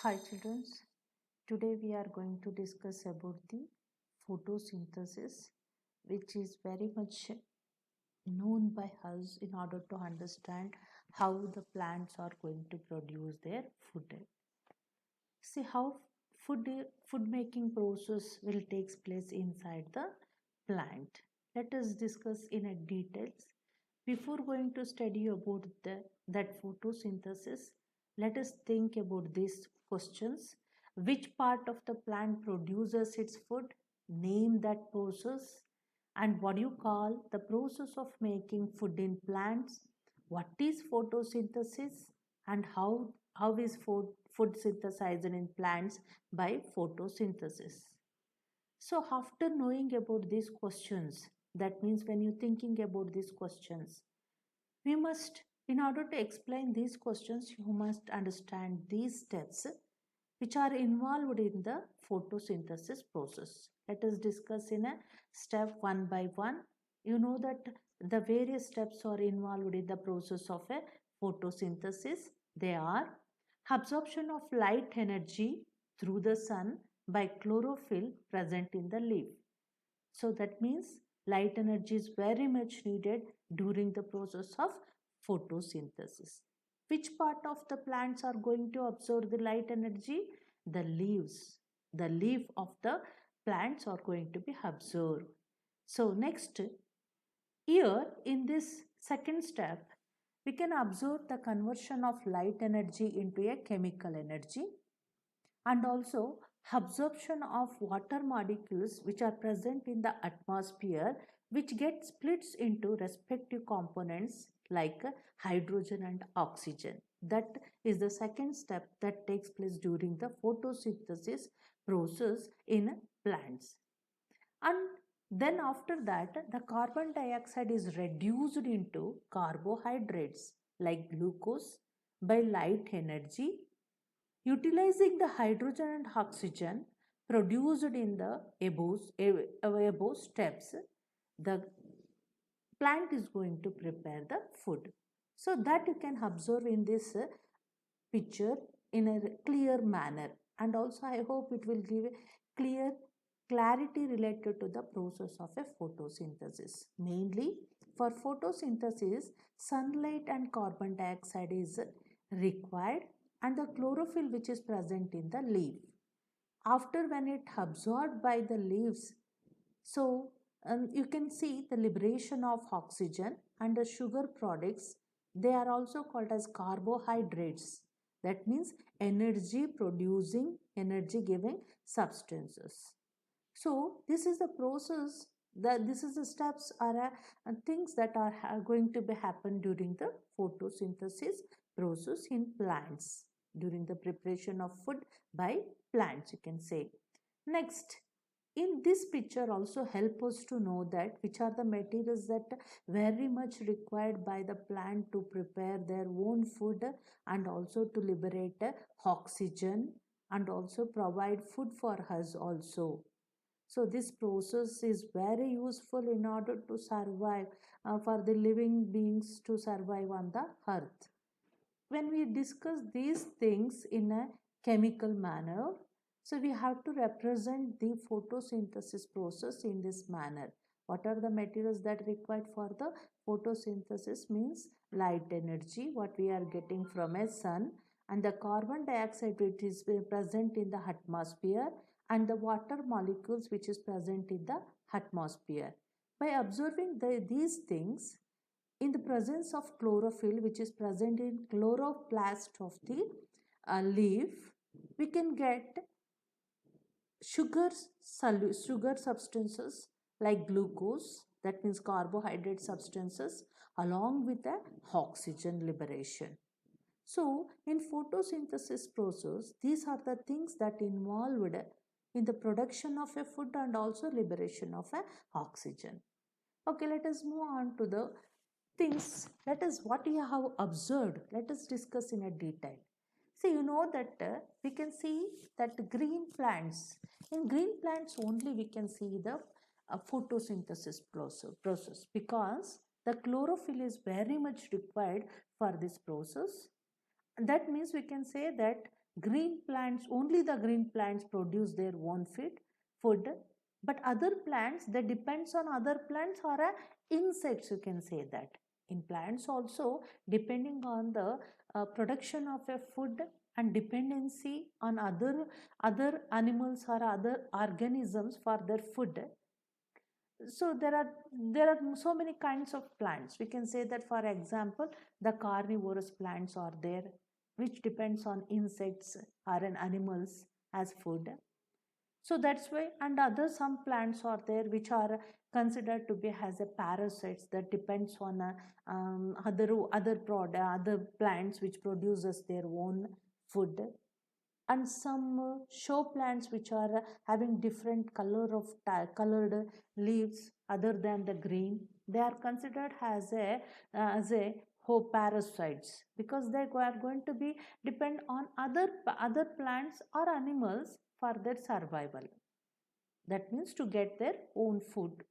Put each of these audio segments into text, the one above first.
Hi children, today we are going to discuss about the photosynthesis, which is very much known by us in order to understand how the plants are going to produce their food. See how food making process will takes place inside the plant. Let us discuss in a details. Before going to study about that photosynthesis, let us think about these questions. Which part of the plant produces its food? Name that process. And what do you call the process of making food in plants? What is photosynthesis? And how is food synthesized in plants by photosynthesis? So after knowing about these questions, that means when you're thinking about these questions, we must, in order to explain these questions, you must understand these steps which are involved in the photosynthesis process. Let us discuss in a step one by one. You know that the various steps are involved in the process of a photosynthesis. They are absorption of light energy through the sun by chlorophyll present in the leaf. So that means light energy is very much needed during the process of photosynthesis. Which part of the plants are going to absorb the light energy? The leaves. The leaf of the plants are going to be absorbed. So next, here in this second step, we can observe the conversion of light energy into a chemical energy and also absorption of water molecules which are present in the atmosphere, which get splits into respective components like hydrogen and oxygen. That is the second step that takes place during the photosynthesis process in plants. And then after that, the carbon dioxide is reduced into carbohydrates like glucose by light energy, utilizing the hydrogen and oxygen produced in the above steps. The plant is going to prepare the food. So that you can observe in this picture in a clear manner, and also I hope it will give a clear clarity related to the process of a photosynthesis. Mainly for photosynthesis, sunlight and carbon dioxide is required, and the chlorophyll which is present in the leaf. After when it absorbed by the leaves, so you can see the liberation of oxygen and the sugar products. They are also called as carbohydrates. That means energy producing, energy giving substances. So this is the process, that this is the steps are things that are going to be happen during the photosynthesis process in plants, during the preparation of food by plants, you can say. Next, in this picture also help us to know that which are the materials that very much required by the plant to prepare their own food and also to liberate oxygen and also provide food for us also. So this process is very useful in order to survive, for the living beings to survive on the earth. When we discuss these things in a chemical manner, so we have to represent the photosynthesis process in this manner. What are the materials that required for the photosynthesis? Means light energy, what we are getting from a sun, and the carbon dioxide which is present in the atmosphere, and the water molecules which is present in the atmosphere. By observing these things, in the presence of chlorophyll which is present in chloroplast of the leaf, we can get sugar substances like glucose, that means carbohydrate substances, along with the oxygen liberation. So in photosynthesis process, these are the things that involved in the production of a food and also liberation of a oxygen. Okay, let us move on to the things. Let us, what you have observed, let us discuss in a detail. See, you know that we can see that green plants, in green plants only we can see the photosynthesis process, because the chlorophyll is very much required for this process. That means we can say that Green plants, only the green plants produce their own food, but other plants, they depends on other plants or insects, you can say that. In plants also, depending on the production of a food and dependency on other animals or other organisms for their food. So there are so many kinds of plants. We can say that, for example, the carnivorous plants are there, which depends on insects or an animals as food. So that's why, and other some plants are there which are considered to be as a parasites that depends on other plants which produces their own food. And some show plants which are having different colored leaves other than the green, they are considered as a parasites, because they are going to be depend on other plants or animals for their survival. That means to get their own food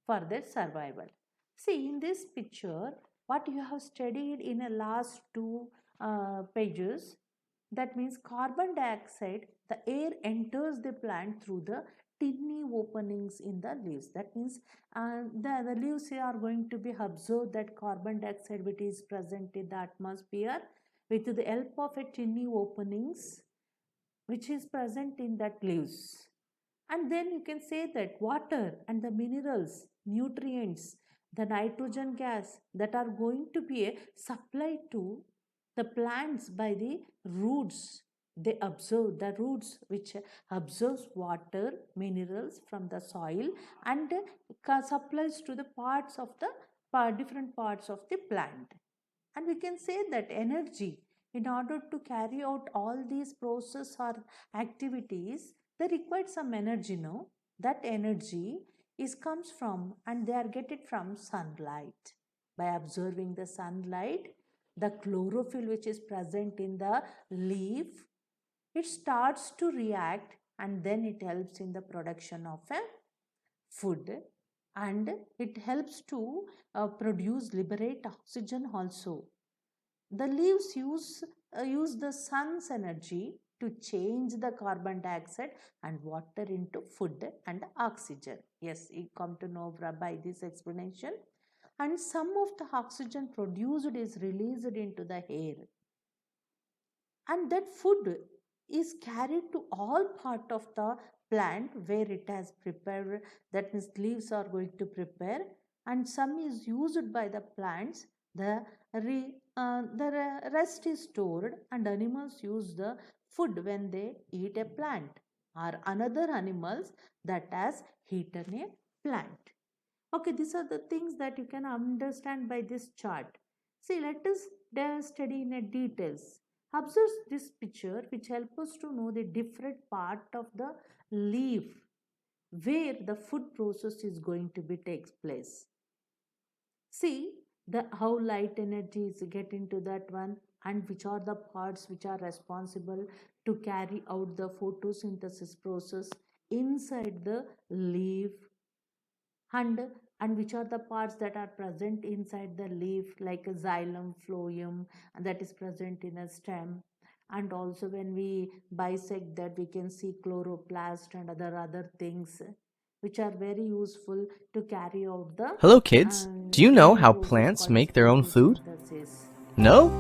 for their survival. See, in this picture, what you have studied in the last two pages, that means carbon dioxide, the air enters the plant through the tiny openings in the leaves. That means the leaves are going to be absorb that carbon dioxide which is present in the atmosphere with the help of a tiny openings which is present in that leaves. And then you can say that water and the minerals, nutrients, the nitrogen gas that are going to be supplied to the plants by the roots. They absorb the roots which absorbs water, minerals from the soil and supplies to the parts of the different parts of the plant. And we can say that energy, in order to carry out all these process or activities, they require some energy. No, that energy is comes from, and they are get it from sunlight. By observing the sunlight, the chlorophyll which is present in the leaf, it starts to react, and then it helps in the production of a food, and it helps to liberate oxygen also. The leaves use the sun's energy to change the carbon dioxide and water into food and oxygen. Yes, you come to know by this explanation. And some of the oxygen produced is released into the air, and that food is carried to all part of the plant where it has prepared, that means leaves are going to prepare, and some is used by the plants. The rest is stored, and animals use the food when they eat a plant, or another animals that has eaten a plant. Okay, these are the things that you can understand by this chart. See, let us study in a details. Observe this picture which helps us to know the different part of the leaf where the food process is going to be takes place. See how light energy is get into that one, and which are the parts which are responsible to carry out the photosynthesis process inside the leaf, and which are the parts that are present inside the leaf, like a xylem, phloem, and that is present in a stem. And also when we bisect that, we can see chloroplast and other things which are very useful to carry out the Hello kids, do you know new how process plants called make their own food? photosynthesis. No?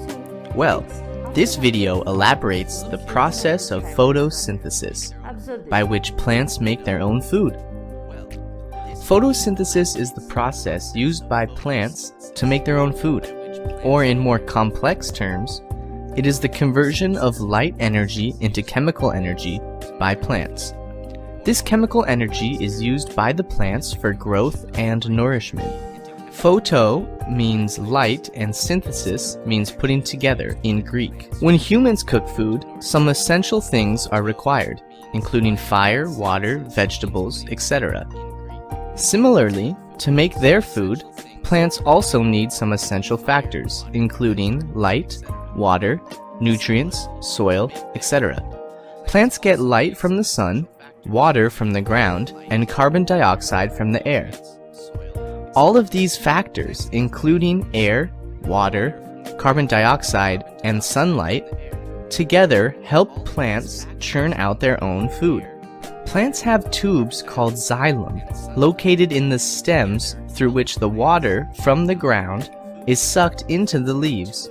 So, Well, let's this observe video elaborates the process of photosynthesis, Observe by this. which plants make their own food. Photosynthesis is the process used by plants to make their own food, or in more complex terms, it is the conversion of light energy into chemical energy by plants. This chemical energy is used by the plants for growth and nourishment. Photo means light and synthesis means putting together in Greek. When humans cook food, some essential things are required, including fire, water, vegetables, etc. Similarly, to make their food, plants also need some essential factors, including light, water, nutrients, soil, etc. Plants get light from the sun, water from the ground, and carbon dioxide from the air. All of these factors, including air, water, carbon dioxide, and sunlight, together help plants churn out their own food. Plants have tubes called xylem located in the stems through which the water from the ground is sucked into the leaves.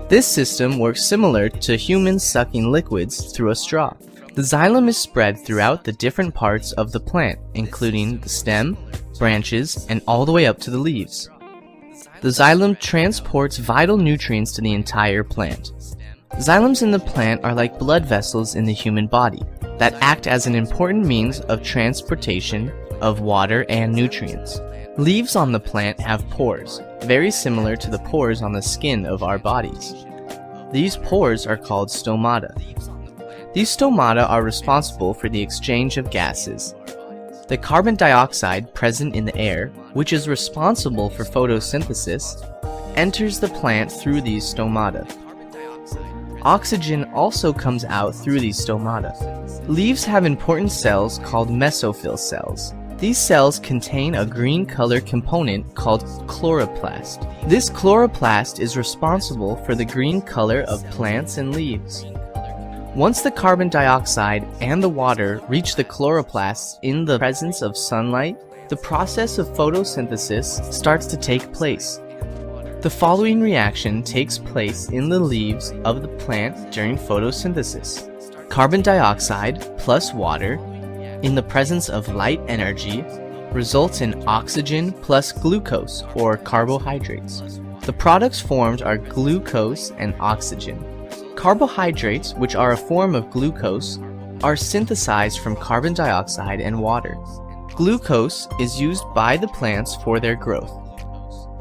This system works similar to humans sucking liquids through a straw. The xylem is spread throughout the different parts of the plant, including the stem, branches, and all the way up to the leaves. The xylem transports vital nutrients to the entire plant. Xylems in the plant are like blood vessels in the human body that act as an important means of transportation of water and nutrients. Leaves on the plant have pores, very similar to the pores on the skin of our bodies. These pores are called stomata. These stomata are responsible for the exchange of gases. The carbon dioxide present in the air, which is responsible for photosynthesis, enters the plant through these stomata. Oxygen also comes out through these stomata. Leaves have important cells called mesophyll cells. These cells contain a green color component called chloroplast. This chloroplast is responsible for the green color of plants and leaves. Once the carbon dioxide and the water reach the chloroplast in the presence of sunlight, the process of photosynthesis starts to take place. The following reaction takes place in the leaves of the plant during photosynthesis. Carbon dioxide plus water in the presence of light energy results in oxygen plus glucose or carbohydrates. The products formed are glucose and oxygen. Carbohydrates, which are a form of glucose, are synthesized from carbon dioxide and water. Glucose is used by the plants for their growth.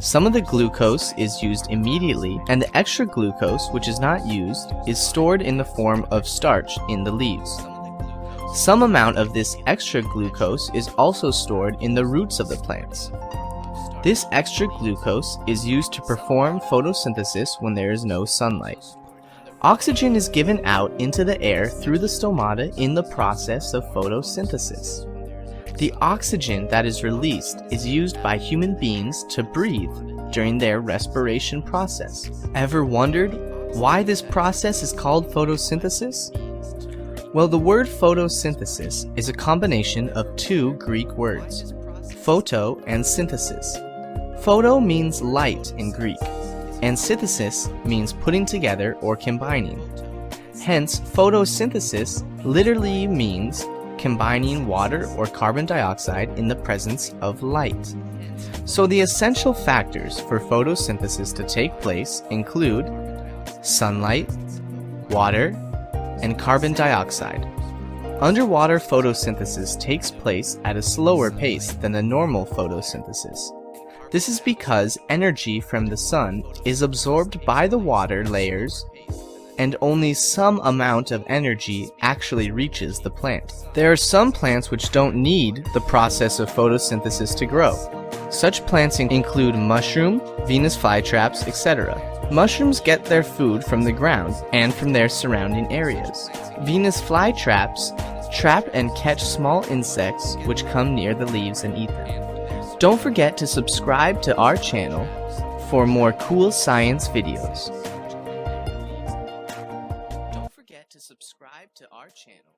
Some of the glucose is used immediately, and the extra glucose, which is not used, is stored in the form of starch in the leaves. Some amount of this extra glucose is also stored in the roots of the plants. This extra glucose is used to perform photosynthesis when there is no sunlight. Oxygen is given out into the air through the stomata in the process of photosynthesis. The oxygen that is released is used by human beings to breathe during their respiration process. Ever wondered why this process is called photosynthesis? Well, the word photosynthesis is a combination of two Greek words, photo and synthesis. Photo means light in Greek, and synthesis means putting together or combining. Hence, photosynthesis literally means combining water or carbon dioxide in the presence of light. So the essential factors for photosynthesis to take place include sunlight, water, and carbon dioxide. Underwater photosynthesis takes place at a slower pace than the normal photosynthesis. This is because energy from the sun is absorbed by the water layers and only some amount of energy actually reaches the plant. There are some plants which don't need the process of photosynthesis to grow. Such plants include mushroom, Venus flytraps, etc. Mushrooms get their food from the ground and from their surrounding areas. Venus flytraps trap and catch small insects which come near the leaves and eat them. Don't forget to subscribe to our channel for more cool science videos. Don't forget to subscribe to our channel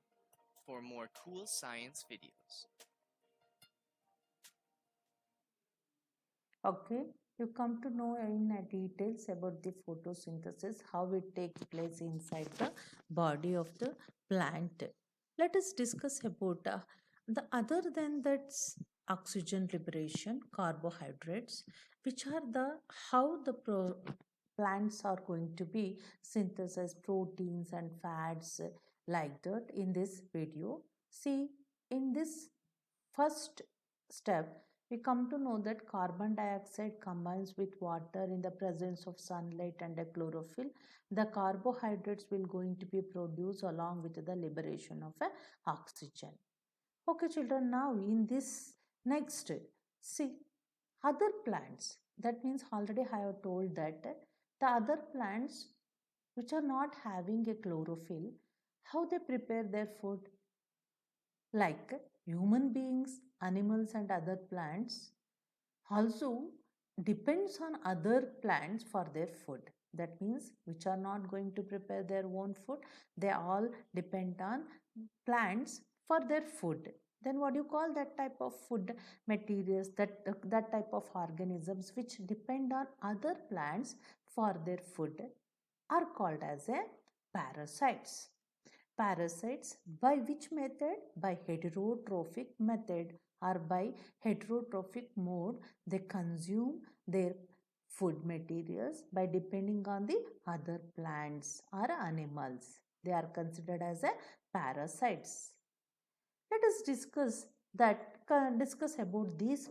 for more cool science videos. Okay, you come to know in details about the photosynthesis, how it takes place inside the body of the plant. Let us discuss about the other than that's oxygen liberation, carbohydrates, which are the how the plants are going to be synthesize proteins and fats like that in this video. See, in this first step, we come to know that carbon dioxide combines with water in the presence of sunlight and a chlorophyll. The carbohydrates will going to be produced along with the liberation of oxygen. Okay, children, now in this next, see, other plants, that means already I have told that the other plants which are not having a chlorophyll, how they prepare their food? Like human beings, animals, and other plants also depends on other plants for their food. That means which are not going to prepare their own food. They all depend on plants for their food. Then what do you call that type of food materials, that type of organisms which depend on other plants for their food are called as a parasites. Parasites by which method? By heterotrophic method or by heterotrophic mode, they consume their food materials by depending on the other plants or animals. They are considered as a parasites. Let us discuss about these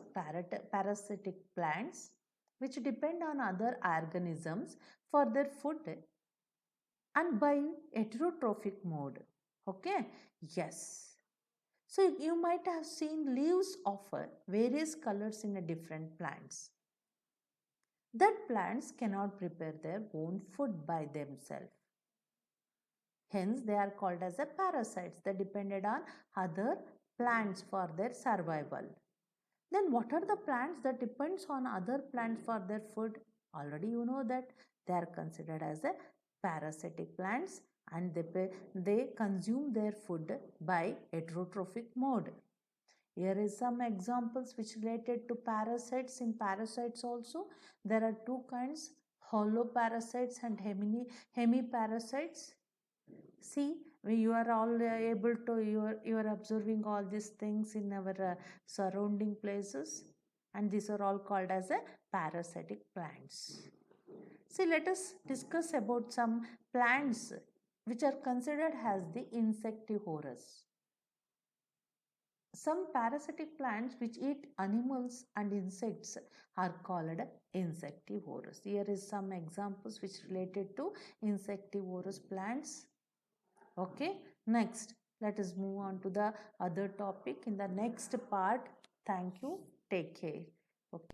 parasitic plants which depend on other organisms for their food and by heterotrophic mode. Okay, yes. So you might have seen leaves of various colors in a different plants. That plants cannot prepare their own food by themselves. Hence, they are called as a parasites. They depended on other plants for their survival. Then what are the plants that depends on other plants for their food? Already you know that they are considered as a parasitic plants and they consume their food by heterotrophic mode. Here is some examples which related to parasites. In parasites also, there are two kinds, holoparasites and hemiparasites. See, you are all able to, you are observing all these things in our surrounding places, and these are all called as a parasitic plants. See, let us discuss about some plants which are considered as the insectivorous. Some parasitic plants which eat animals and insects are called insectivorous. Here is some examples which related to insectivorous plants. Okay, next let us move on to the other topic in the next part. Thank you. Take care.